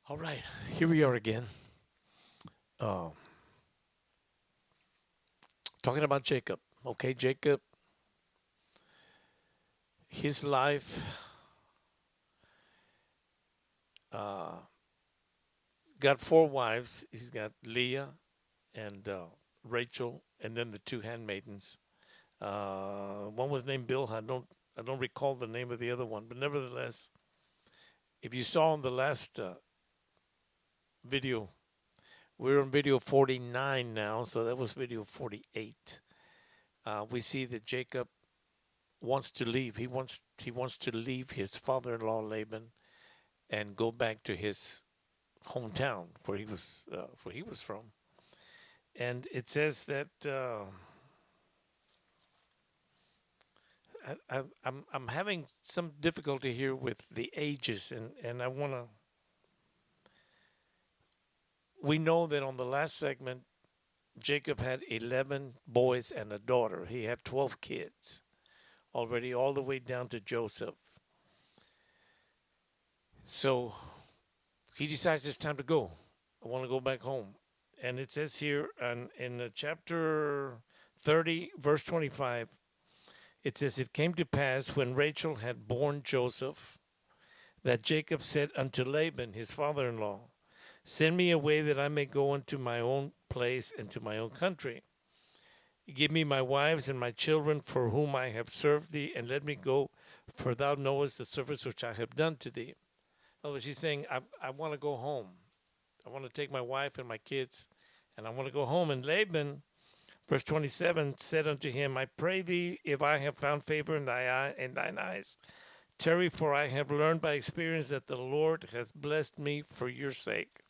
All right, here we are again. Uh, Talking about Jacob. Okay, Jacob, his life uh, got four wives. He's got Leah and Rachel, and then the two handmaidens. One was named Bilhah. I don't recall the name of the other one, but nevertheless, if you saw in the last video, we're on video 49 now, so that was video 48. We see that Jacob wants to leave. He wants to leave his father-in-law Laban and go back to his hometown where he was from. And it says that I'm having some difficulty here with the ages, and I want to. We know that on the last segment, Jacob had 11 boys and a daughter. He had 12 kids already, all the way down to Joseph. So he decides it's time to go. I want to go back home. And it says here in chapter 30, verse 25, it says, "It came to pass when Rachel had borne Joseph that Jacob said unto Laban, his father in law, Send me away that I may go unto my own place and to my own country. Give me my wives and my children for whom I have served thee, and let me go, for thou knowest the service which I have done to thee." In other words, he's saying, I want to go home. I want to take my wife and my kids, and I want to go home. And Laban, verse 27, said unto him, I pray thee, if I have found favor in thine eyes, tarry, for I have learned by experience that the Lord has blessed me for your sake.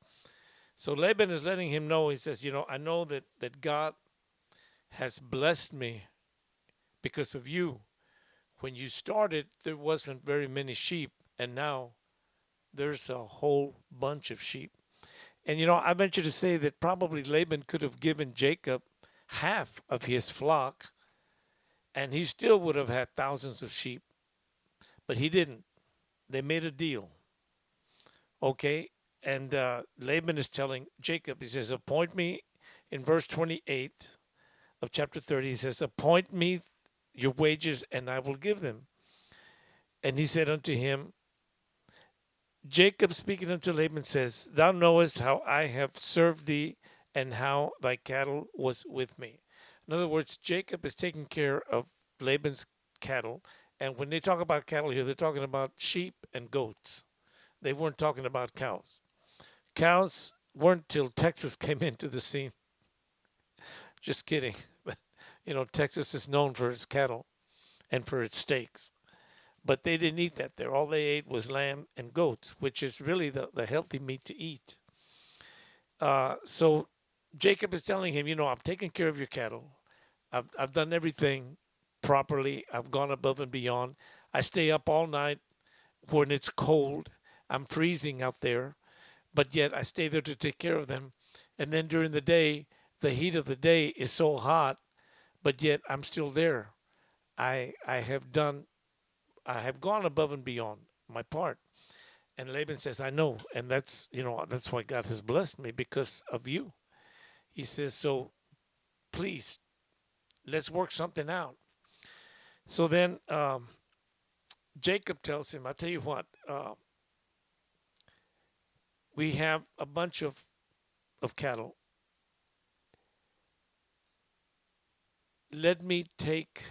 So Laban is letting him know, he says, I know that God has blessed me because of you. When you started, there wasn't very many sheep, and now there's a whole bunch of sheep. And I venture to say that probably Laban could have given Jacob half of his flock, and he still would have had thousands of sheep. But he didn't. They made a deal. Okay? And Laban is telling Jacob, he says, appoint me, in verse 28 of chapter 30, he says, appoint me your wages, and I will give them. And he said unto him, Jacob speaking unto Laban says, Thou knowest how I have served thee, and how thy cattle was with me. In other words, Jacob is taking care of Laban's cattle. And when they talk about cattle here, they're talking about sheep and goats. They weren't talking about cows. Cows weren't till Texas came into the scene. Just kidding. But, Texas is known for its cattle and for its steaks. But they didn't eat that there. All they ate was lamb and goats, which is really the healthy meat to eat. So Jacob is telling him, I've taken care of your cattle. I've done everything properly. I've gone above and beyond. I stay up all night when it's cold. I'm freezing out there, but yet I stay there to take care of them. And then during the day, the heat of the day is so hot, but yet I'm still there. I have gone above and beyond my part. And Laban says, I know. And that's why God has blessed me, because of you. He says, so please, let's work something out. So then Jacob tells him, I tell you what, we have a bunch of cattle. Let me take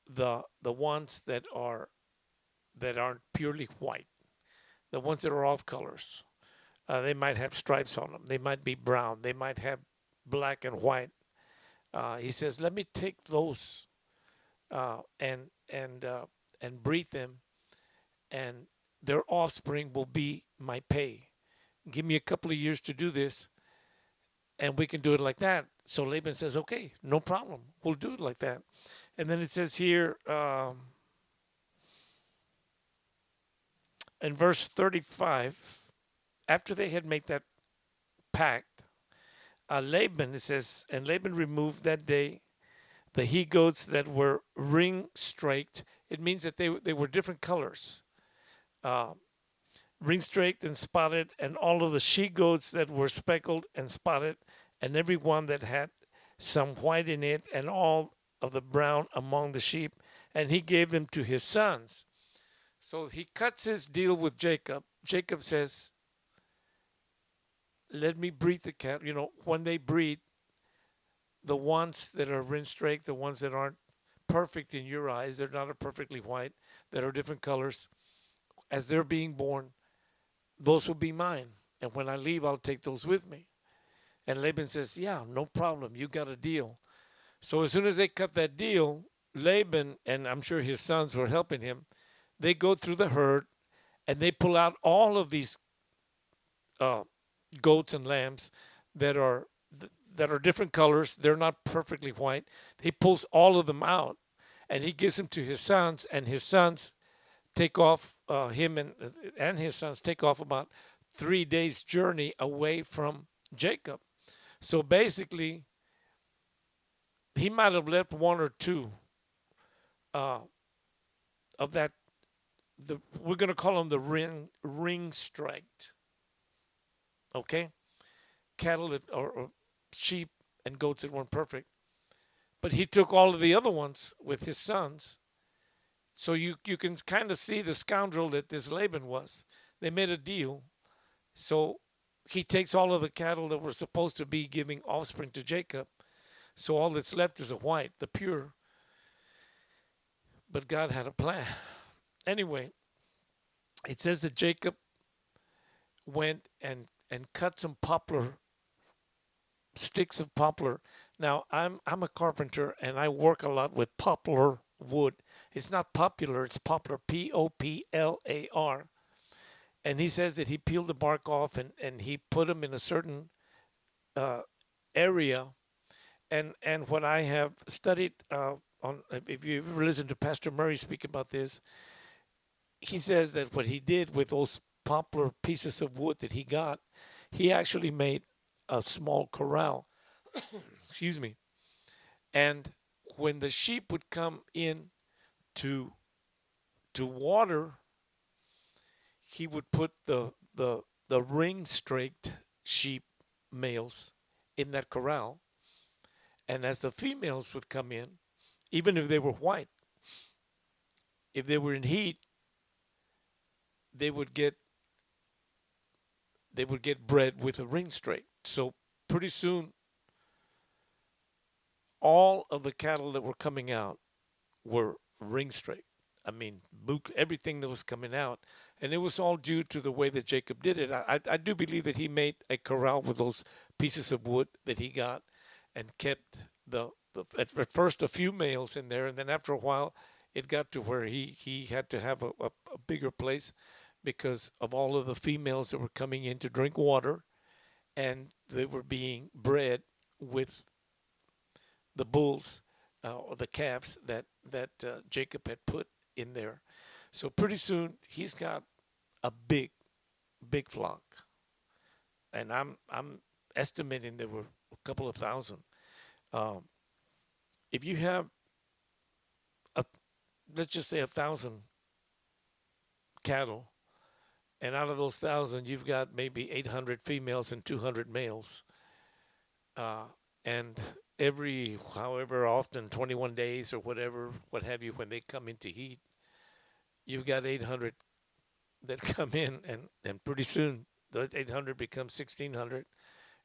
the ones that aren't purely white, the ones that are off colors. They might have stripes on them. They might be brown. They might have black and white. He says, "Let me take those and breed them, and their offspring will be my pay. Give me a couple of years to do this, and we can do it like that." So Laban says, "Okay, no problem. We'll do it like that." And then it says here in verse 35, after they had made that pact, Laban, it says, and Laban removed that day the he goats that were ring straked. It means that they were different colors. Uh, ring-straked and spotted, and all of the she-goats that were speckled and spotted, and every one that had some white in it, and all of the brown among the sheep, and he gave them to his sons. So he cuts his deal with Jacob. Jacob says, let me breed the cattle. When they breed, the ones that are ring-straked, the ones that aren't perfect in your eyes, they're not perfectly white, that are different colors, as they're being born, those will be mine. And when I leave, I'll take those with me. And Laban says, yeah, no problem. You got a deal. So as soon as they cut that deal, Laban, and I'm sure his sons were helping him, they go through the herd and they pull out all of these goats and lambs that are different colors. They're not perfectly white. He pulls all of them out and he gives them to his sons, and his sons take off, him and his sons take off about 3 days' journey away from Jacob. So basically, he might have left one or two of that. We're going to call them the ring-straked, okay, cattle or sheep and goats that weren't perfect. But he took all of the other ones with his sons. So you can kind of see the scoundrel that this Laban was. They made a deal. So he takes all of the cattle that were supposed to be giving offspring to Jacob. So all that's left is a white, the pure. But God had a plan. Anyway, it says that Jacob went and cut some poplar, sticks of poplar. Now, I'm a carpenter, and I work a lot with poplar wood. It's not popular, it's poplar, Poplar. And he says that he peeled the bark off and he put them in a certain area. And what I have studied on, if you ever listen to Pastor Murray speak about this, he says that what he did with those poplar pieces of wood that he got, he actually made a small corral. Excuse me. And when the sheep would come in to water, he would put the ring-straked sheep males in that corral. And as the females would come in, even if they were white, if they were in heat, they would get bred with a ring-straight. So pretty soon, all of the cattle that were coming out were ring-straight. I mean, everything that was coming out. And it was all due to the way that Jacob did it. I do believe that he made a corral with those pieces of wood that he got and kept at first a few males in there. And then after a while, it got to where he had to have a bigger place because of all of the females that were coming in to drink water, and they were being bred with the bulls or the calves that Jacob had put in there. So pretty soon he's got a big flock, and I'm estimating there were a couple of thousand. If you have let's just say 1,000 cattle, and out of those 1,000 you've got maybe 800 females and 200 males, and every however often, 21 days or whatever, what have you, when they come into heat, you've got 800 that come in, and pretty soon that 800 becomes 1,600,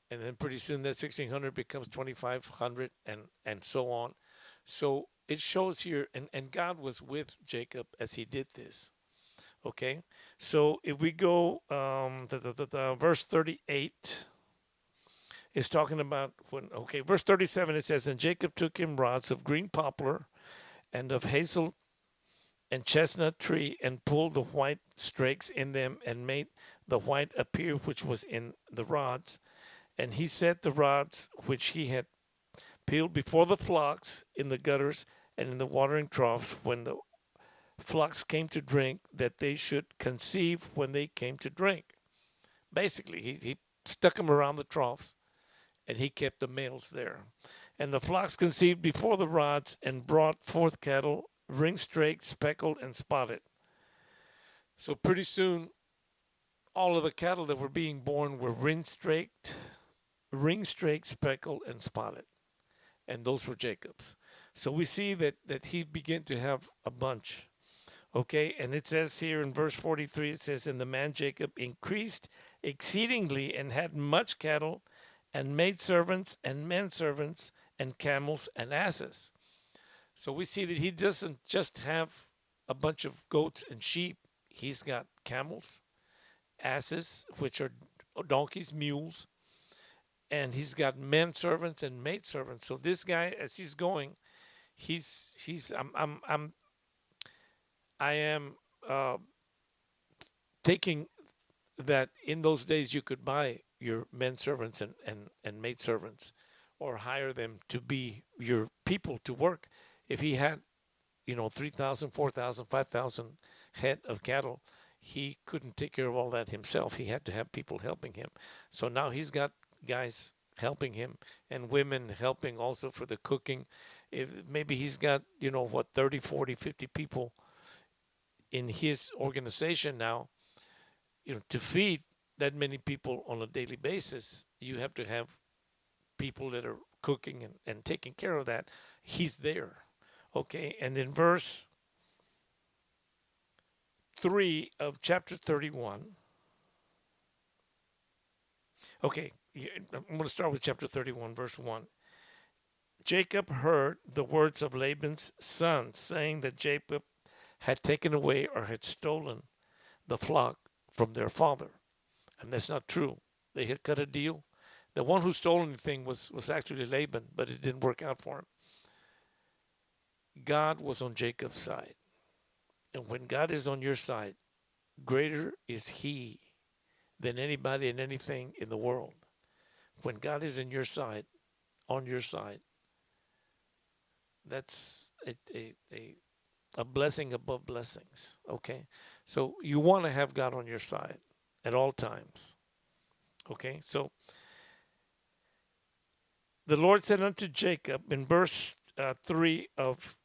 and then pretty soon that 1,600 becomes 2,500, and so on. So it shows here, and God was with Jacob as he did this. Okay, so if we go, verse 38 is talking about verse 37, it says, and Jacob took him rods of green poplar and of hazel and chestnut tree, and pulled the white strakes in them, and made the white appear which was in the rods. And he set the rods which he had peeled before the flocks in the gutters and in the watering troughs when the flocks came to drink, that they should conceive when they came to drink. Basically, he stuck them around the troughs, and he kept the males there. And the flocks conceived before the rods, and brought forth cattle, ring-straked, speckled, and spotted. So pretty soon, All of the cattle that were being born were ring-streaked, speckled, and spotted, and those were Jacob's. So we see that he began to have a bunch. Okay, and it says here in verse 43, it says, "And the man Jacob increased exceedingly and had much cattle and maidservants and menservants and camels and asses." So we see that he doesn't just have a bunch of goats and sheep. He's got camels, asses, which are donkeys, mules, and he's got men servants and maid servants. So this guy, as he's going, he's I am uh, taking that in those days you could buy your men servants and maid servants, or hire them to be your people to work. If he had 3,000, 4,000, 5,000 head of cattle, he couldn't take care of all that himself. He had to have people helping him. So now he's got guys helping him and women helping also for the cooking. If maybe he's got 30, 40, 50 people in his organization now, to feed that many people on a daily basis, you have to have people that are cooking and taking care of that. He's there. Okay, and in verse 3 of chapter 31, okay, I'm going to start with chapter 31, verse 1. Jacob heard the words of Laban's sons, saying that Jacob had taken away or had stolen the flock from their father. And that's not true. They had cut a deal. The one who stole anything was actually Laban, but it didn't work out for him. God was on Jacob's side. And when God is on your side, greater is he than anybody and anything in the world. When God is in your side, on your side, that's a blessing above blessings. Okay? So you want to have God on your side at all times. Okay? So the Lord said unto Jacob in verse 3 of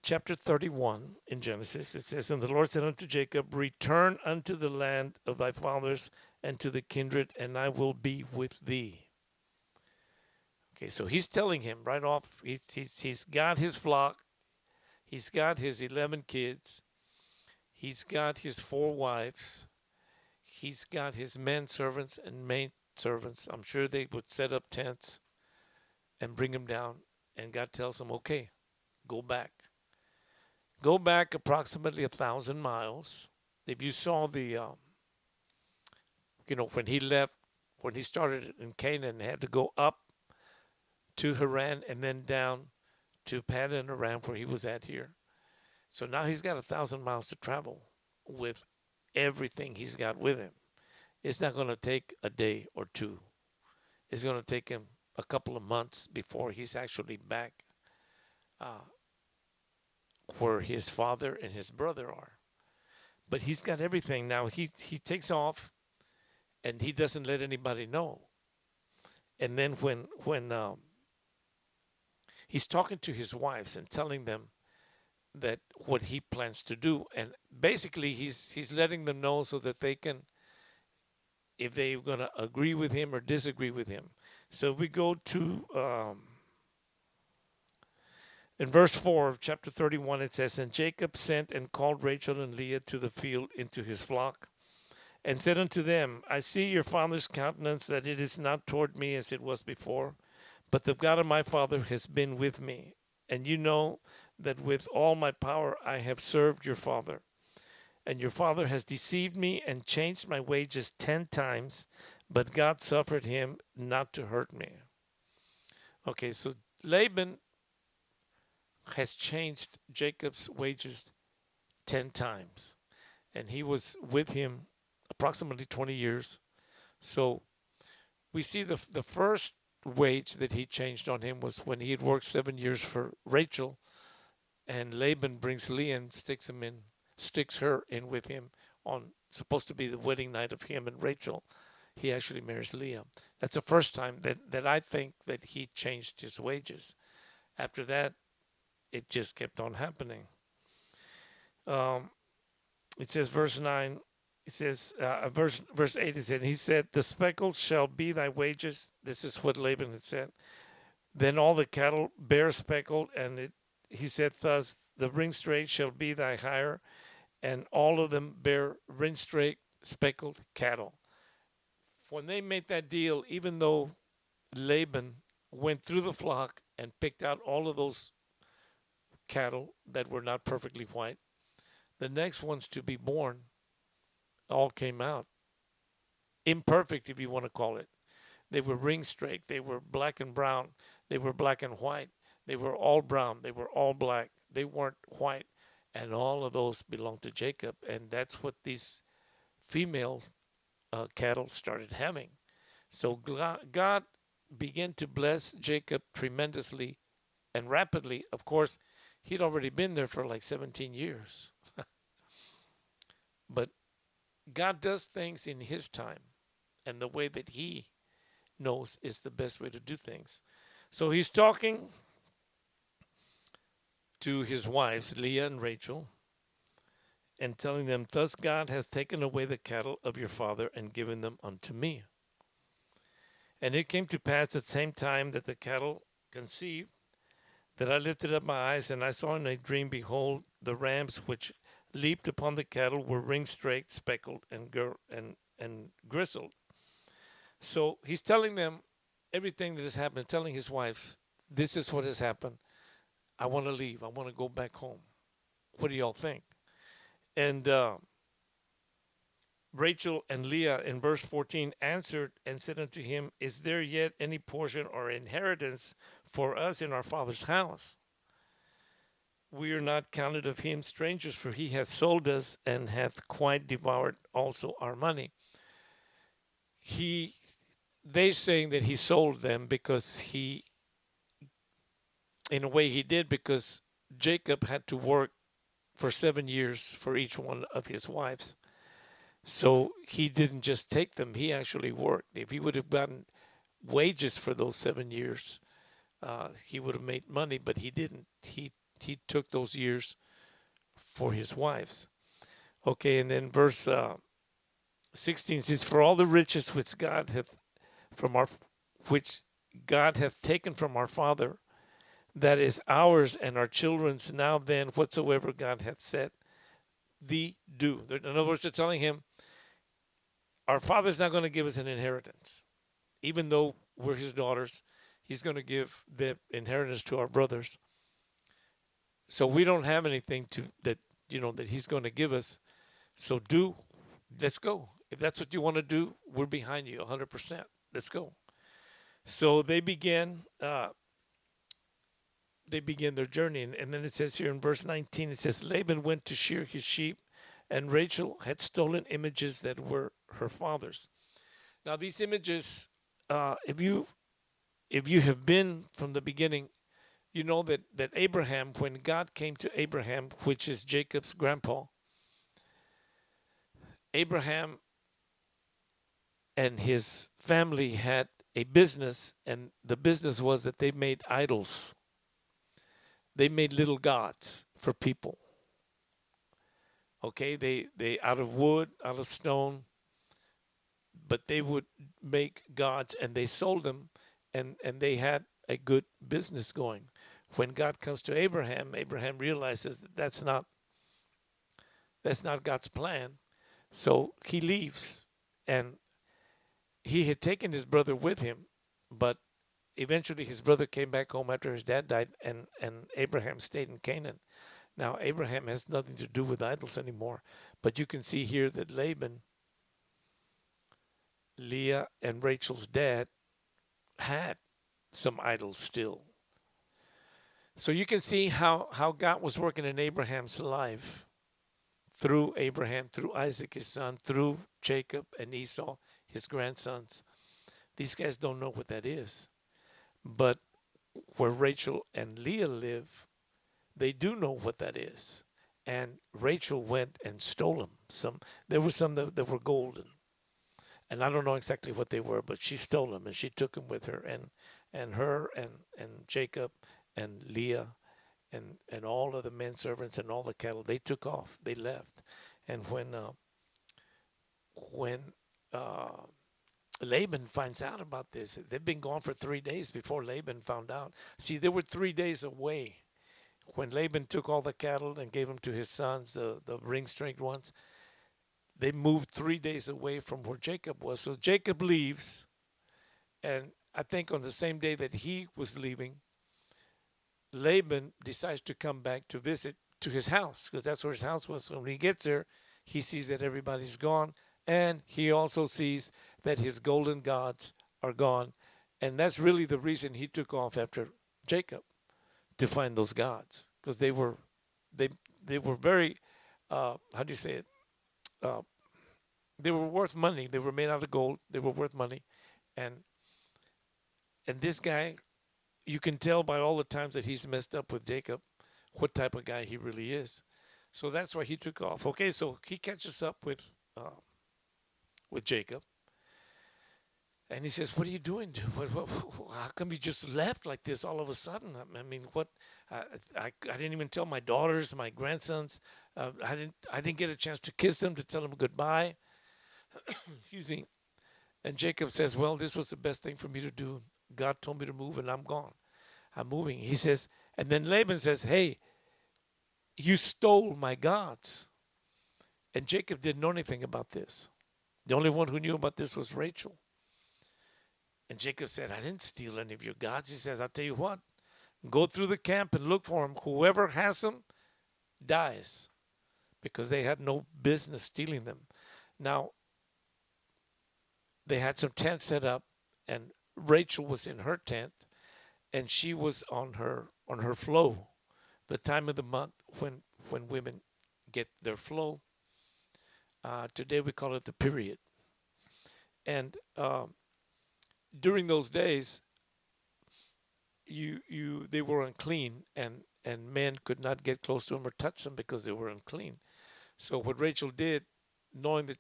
chapter 31 in Genesis, it says, "And the Lord said unto Jacob, Return unto the land of thy fathers and to the kindred, and I will be with thee." Okay, so he's telling him right off, he's got his flock, he's got his 11 kids, he's got his 4 wives, he's got his men servants and maid servants. I'm sure they would set up tents and bring him down, and God tells him, okay, go back. Go back approximately 1,000 miles. If you saw when he left, when he started in Canaan, he had to go up to Haran and then down to Padan Aram, where he was at here. So now he's got 1,000 miles to travel with everything he's got with him. It's not going to take a day or two. It's going to take him a couple of months before he's actually back where his father and his brother are. But he's got everything now. He takes off, and he doesn't let anybody know. And then when he's talking to his wives and telling them that what he plans to do, and basically he's letting them know so that they can, if they're going to agree with him or disagree with him. So we go to in verse 4 of chapter 31, it says, "And Jacob sent and called Rachel and Leah to the field into his flock, and said unto them, I see your father's countenance, that it is not toward me as it was before, but the God of my father has been with me. And you know that with all my power I have served your father. And your father has deceived me and changed my wages 10 times, but God suffered him not to hurt me." Okay, so Laban has changed Jacob's wages 10 times. And he was with him approximately 20 years. So we see the first wage that he changed on him was when he had worked 7 years for Rachel, and Laban brings Leah and sticks her in with him on supposed to be the wedding night of him and Rachel. He actually marries Leah. That's the first time that I think that he changed his wages. After that, it just kept on happening. It says, verse 9, It says, verse 8, it said, he said, the speckle shall be thy wages. This is what Laban had said. Then all the cattle bare speckled, and he said thus, the ringstrait shall be thy hire, and all of them bear ringstrait speckled cattle. When they made that deal, even though Laban went through the flock and picked out all of those cattle that were not perfectly white, the next ones to be born all came out imperfect, if you want to call it. They were ring straight. They were black and brown. They were black and white. They were all brown. They were all black. They weren't white. And all of those belonged to Jacob. And that's what these female cattle started having. So God began to bless Jacob tremendously and rapidly. Of course, he'd already been there for like 17 years. But God does things in his time, and the way that he knows is the best way to do things. So he's talking to his wives, Leah and Rachel, and telling them, thus God has taken away the cattle of your father and given them unto me. And it came to pass at the same time that the cattle conceived, that I lifted up my eyes, and I saw in a dream, behold, the rams which leaped upon the cattle were ring straight, speckled, and grizzled. So he's telling them everything that has happened, telling his wife, this is what has happened. I want to leave. I want to go back home. What do y'all think? And Rachel and Leah in verse 14 answered and said unto him, is there yet any portion or inheritance for us in our father's house? We are not counted of him strangers, for he hath sold us and hath quite devoured also our money. They saying that he sold them because in a way he did, because Jacob had to work for 7 years for each one of his wives. So he didn't just take them, he actually worked. If he would have gotten wages for those 7 years, he would have made money, but he didn't. He took those years for his wives. Okay, and then verse 16 says, for all the riches which God hath taken from our father, that is ours and our children's. Now then, whatsoever God hath said thee do. In other words, they're telling him, our father's not going to give us an inheritance. Even though we're his daughters, he's going to give the inheritance to our brothers. So we don't have anything that he's going to give us. So let's go. If that's what you want to do, we're behind you 100%. Let's go. So they began their journey. And then it says here in verse 19, it says, Laban went to shear his sheep, and Rachel had stolen images that were her father's. Now these images, if you have been from the beginning, you know that Abraham, when God came to Abraham, which is Jacob's grandpa, Abraham and his family had a business, and the business was that they made idols. They made little gods for people. Okay, they out of wood, out of stone, but they would make gods and they sold them, and they had a good business going. When God comes to Abraham, Abraham realizes that that's not God's plan. So he leaves, and he had taken his brother with him, but eventually his brother came back home after his dad died, and Abraham stayed in Canaan. Now, Abraham has nothing to do with idols anymore, but you can see here that Laban, Leah, and Rachel's dad had some idols still. So you can see how God was working in Abraham's life through Abraham, through Isaac, his son, through Jacob and Esau, his grandsons. These guys don't know what that is. But where Rachel and Leah live, they do know what that is. And Rachel went and stole them. There were some that were golden. And I don't know exactly what they were, but she stole them and she took them with her. And her and Jacob and Leah and all of the men servants and all the cattle, they took off. They left. And when when uh, Laban finds out about this, they've been gone for 3 days before Laban found out. See, they were 3 days away when Laban took all the cattle and gave them to his sons, the ring-stringed ones. They moved 3 days away from where Jacob was. So Jacob leaves, and I think on the same day that he was leaving, Laban decides to come back to visit to his house because that's where his house was. So when he gets there, he sees that everybody's gone, and he also sees that his golden gods are gone. And that's really the reason he took off after Jacob, to find those gods, because they they were very how do you say it? Uh, they were worth money. They were made out of gold. They were worth money, and this guy, you can tell by all the times that he's messed up with Jacob what type of guy he really is. So that's why he took off. Okay, so he catches up with Jacob, and he says, "What are you doing? How come you just left like this all of a sudden? I mean, what? I didn't even tell my daughters, my grandsons. I didn't get a chance to kiss them, to tell them goodbye." Excuse me. And Jacob says, "Well, this was the best thing for me to do. God told me to move, and I'm gone. I'm moving." He says, and then Laban says, "Hey, you stole my gods." And Jacob didn't know anything about this. The only one who knew about this was Rachel. And Jacob said, "I didn't steal any of your gods." He says, "I'll tell you what, go through the camp and look for them. Whoever has them dies, because they had no business stealing them." Now, they had some tents set up, and Rachel was in her tent, and she was on her flow, the time of the month when women get their flow. Today we call it the period. And during those days, they were unclean, and men could not get close to them or touch them because they were unclean. So what Rachel did, knowing that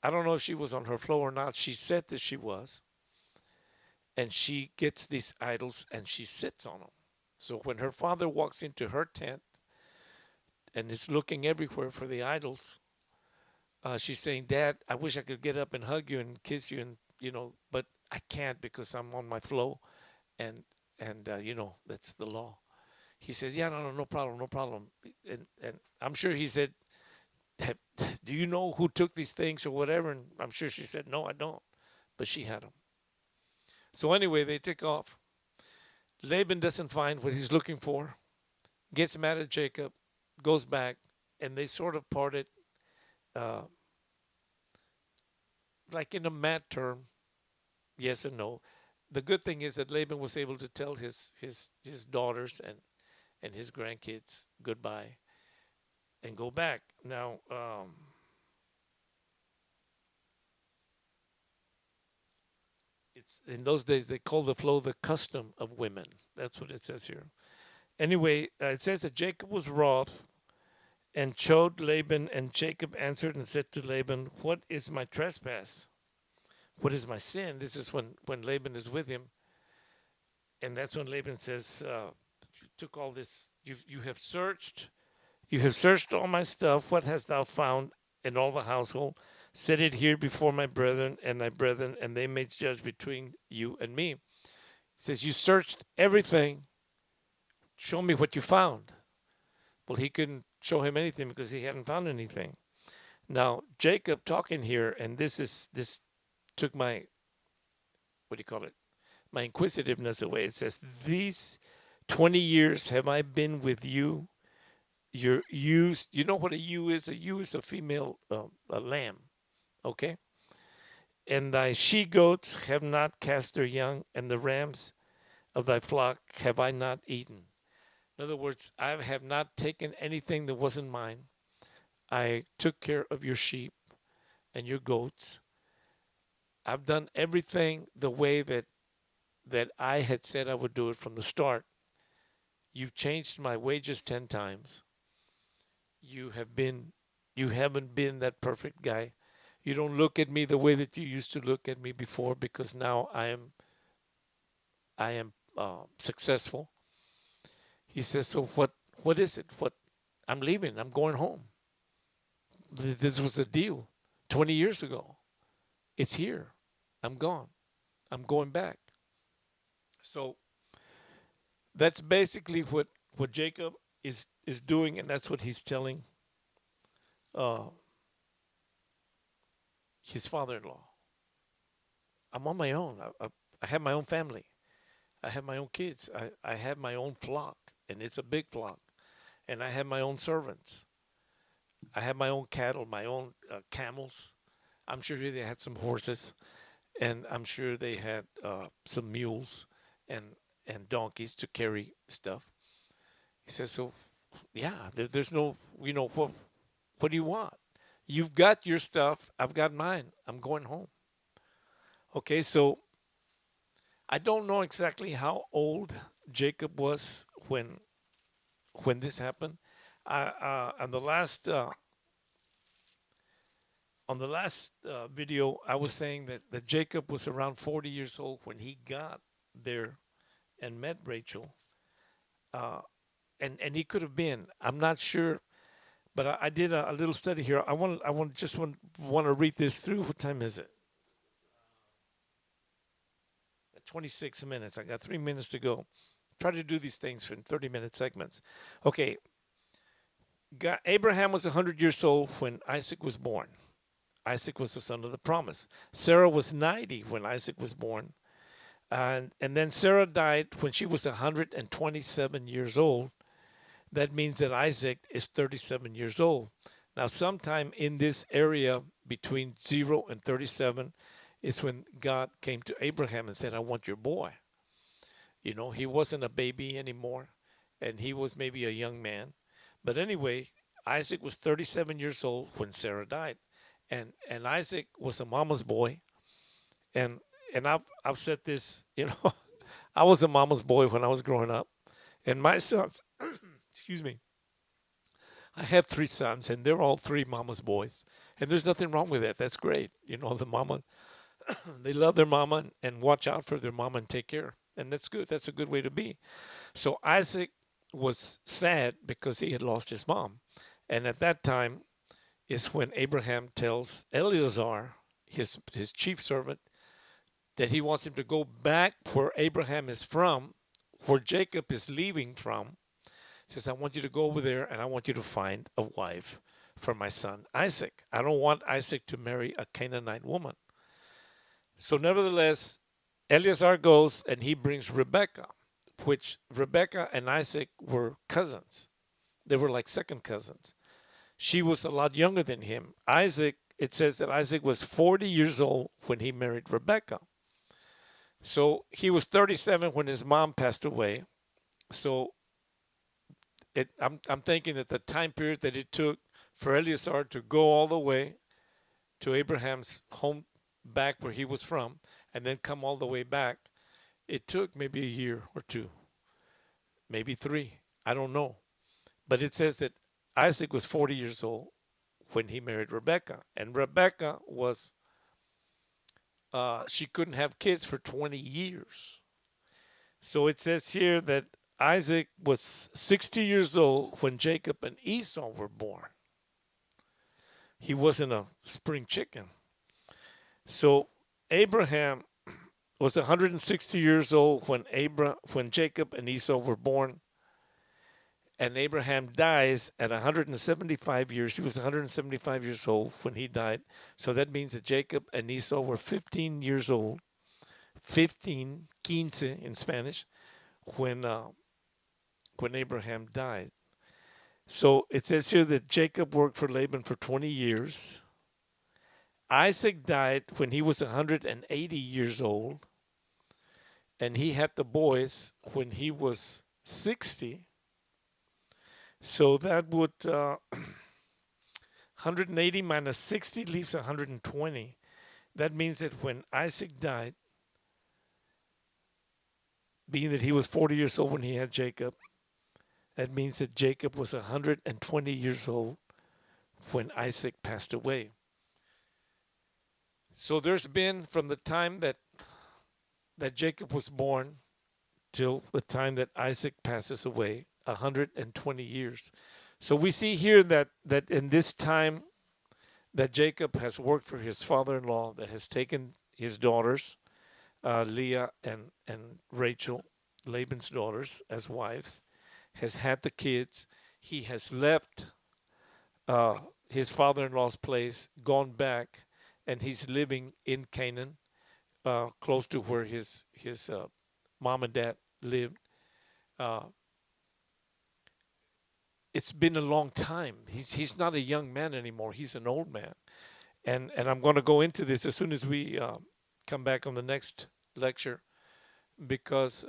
I don't know if she was on her flow or not, she said that she was, and she gets these idols and she sits on them. So when her father walks into her tent and is looking everywhere for the idols, she's saying, "Dad, I wish I could get up and hug you and kiss you, and but I can't because I'm on my flow, and that's the law." He says, "Yeah, no problem, no problem." And I'm sure he said, "Do you know who took these things or whatever?" And I'm sure she said, "No, I don't," but she had them. So anyway, they take off. Laban doesn't find what he's looking for, gets mad at Jacob, goes back, and they sort of parted, uh, like in a mad term, yes and no. The good thing is that Laban was able to tell his daughters and his grandkids goodbye and go back. Now, it's in those days they called the flow the custom of women. That's what it says here. Anyway, it says that Jacob was wroth and chode Laban, and Jacob answered and said to Laban, "What is my trespass? What is my sin?" This is when Laban is with him, and that's when Laban says, "You took all this. You have searched. You have searched all my stuff. What hast thou found in all the household? Set it here before my brethren and thy brethren, and they may judge between you and me." He says, "You searched everything. Show me what you found." Well, he couldn't show him anything because he hadn't found anything. Now, Jacob talking here, and this took my, what do you call it? My inquisitiveness away. It says, "These 20 years have I been with you. Your ewes," you know what a ewe is? A ewe is a female a lamb, okay? "And thy she goats have not cast their young, and the rams of thy flock have I not eaten." In other words, I have not taken anything that wasn't mine. I took care of your sheep and your goats. I've done everything the way that I had said I would do it from the start. You've changed my wages 10 times. You haven't been that perfect guy. You don't look at me the way that you used to look at me before, because now I am successful. He says, "So what is it? What? I'm leaving. I'm going home. This was a deal 20 years ago. It's here. I'm gone. I'm going back. So that's basically what Jacob is doing, and that's what he's telling uh, his father-in-law. I'm on my own. I have my own family. I have my own kids. I have my own flock, and it's a big flock. And I have my own servants. I have my own cattle, my own camels. I'm sure they had some horses, and I'm sure they had some mules and donkeys to carry stuff. He says, so yeah, there's no, what do you want? You've got your stuff. I've got mine. I'm going home. Okay, so I don't know exactly how old Jacob was when this happened. On the last video, I was saying that Jacob was around 40 years old when he got there and met Rachel, and he could have been. I'm not sure, but I did a little study here. I want to read this through. What time is it? 26 minutes. I got 3 minutes to go. Try to do these things in 30-minute segments. Okay. Abraham was 100 years old when Isaac was born. Isaac was the son of the promise. Sarah was 90 when Isaac was born. And then Sarah died when she was 127 years old. That means that Isaac is 37 years old. Now, sometime in this area between 0 and 37 is when God came to Abraham and said, I want your boy. He wasn't a baby anymore, and he was maybe a young man. But anyway, Isaac was 37 years old when Sarah died. And Isaac was a mama's boy. And I've said this, I was a mama's boy when I was growing up. And my sons, excuse me, I have 3 sons, and they're all 3 mama's boys. And there's nothing wrong with that. That's great. The mama, they love their mama and watch out for their mama and take care. And that's good. That's a good way to be. So Isaac was sad because he had lost his mom. And at that time is when Abraham tells Eleazar, his chief servant, that he wants him to go back where Abraham is from, where Jacob is leaving from. He says, I want you to go over there and I want you to find a wife for my son Isaac. I don't want Isaac to marry a Canaanite woman. So nevertheless, Eleazar goes and he brings Rebekah, which Rebekah and Isaac were cousins. They were like second cousins. She was a lot younger than him. Isaac, it says that Isaac was 40 years old when he married Rebekah. So he was 37 when his mom passed away. So I'm thinking that the time period that it took for Eleazar to go all the way to Abraham's home back where he was from and then come all the way back, it took maybe a year or 2, maybe 3. I don't know. But it says that Isaac was 40 years old when he married Rebekah. And Rebekah was, she couldn't have kids for 20 years. So it says here that Isaac was 60 years old when Jacob and Esau were born. He wasn't a spring chicken. So Abraham was 160 years old when Jacob and Esau were born. And Abraham dies at 175 years. He was 175 years old when he died. So that means that Jacob and Esau were 15 years old. 15, quince in Spanish, when Abraham died. So it says here that Jacob worked for Laban for 20 years. Isaac died when he was 180 years old. And he had the boys when he was 60. So that would 180 minus 60 leaves 120. That means that when Isaac died, being that he was 40 years old when he had Jacob, that means that Jacob was 120 years old when Isaac passed away. So there's been, from the time that Jacob was born till the time that Isaac passes away, 120 years. So we see here that in this time that Jacob has worked for his father-in-law, that has taken his daughters, Leah and Rachel, Laban's daughters, as wives, has had the kids. He has left uh, his father-in-law's place, gone back, and he's living in Canaan, close to where his mom and dad lived. Uh, it's been a long time. He's not a young man anymore. He's an old man, and I'm going to go into this as soon as we come back on the next lecture, because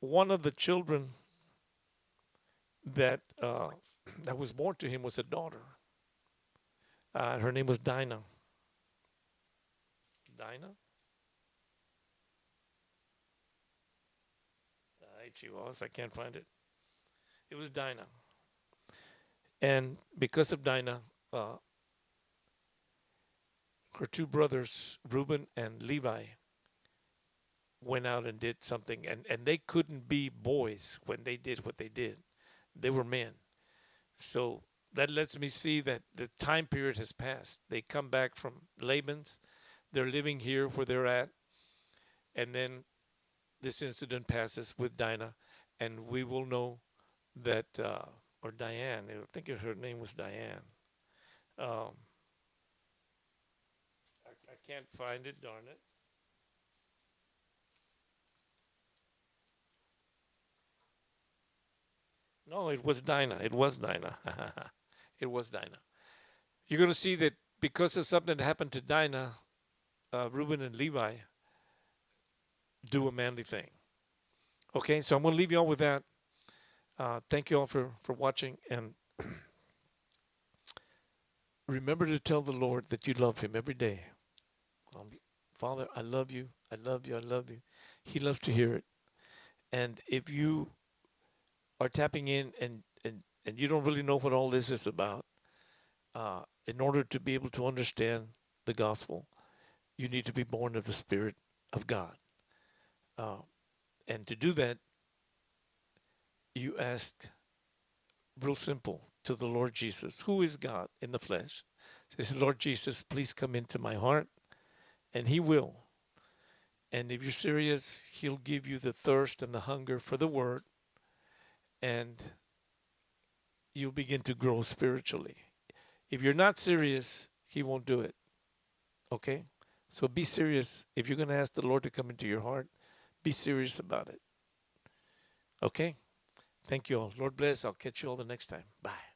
one of the children that that was born to him was a daughter. Her name was Dinah. Dinah? She was. I can't find it. It was Dinah. And because of Dinah, her two brothers, Reuben and Levi, went out and did something. And they couldn't be boys when they did what they did. They were men. So that lets me see that the time period has passed. They come back from Laban's. They're living here where they're at. And then this incident passes with Dinah. And we will know that, or Diane, I think her name was Diane. Um, I can't find it, darn it. No, it was Dinah. It was Dinah. It was Dinah. You're going to see that because of something that happened to Dinah, Reuben and Levi do a manly thing. Okay, so I'm going to leave you all with that. Thank you all for watching, and remember to tell the Lord that you love him every day. Father, I love you. I love you. I love you. He loves to hear it. And if you are tapping in and you don't really know what all this is about, in order to be able to understand the gospel, you need to be born of the Spirit of God. And to do that, you ask real simple to the Lord Jesus, who is God in the flesh. Says, Lord Jesus, please come into my heart, and he will. And if you're serious, he'll give you the thirst and the hunger for the word, and you'll begin to grow spiritually. If you're not serious, he won't do it. Okay? So be serious. If you're going to ask the Lord to come into your heart, be serious about it. Okay? Thank you all. Lord bless. I'll catch you all the next time. Bye.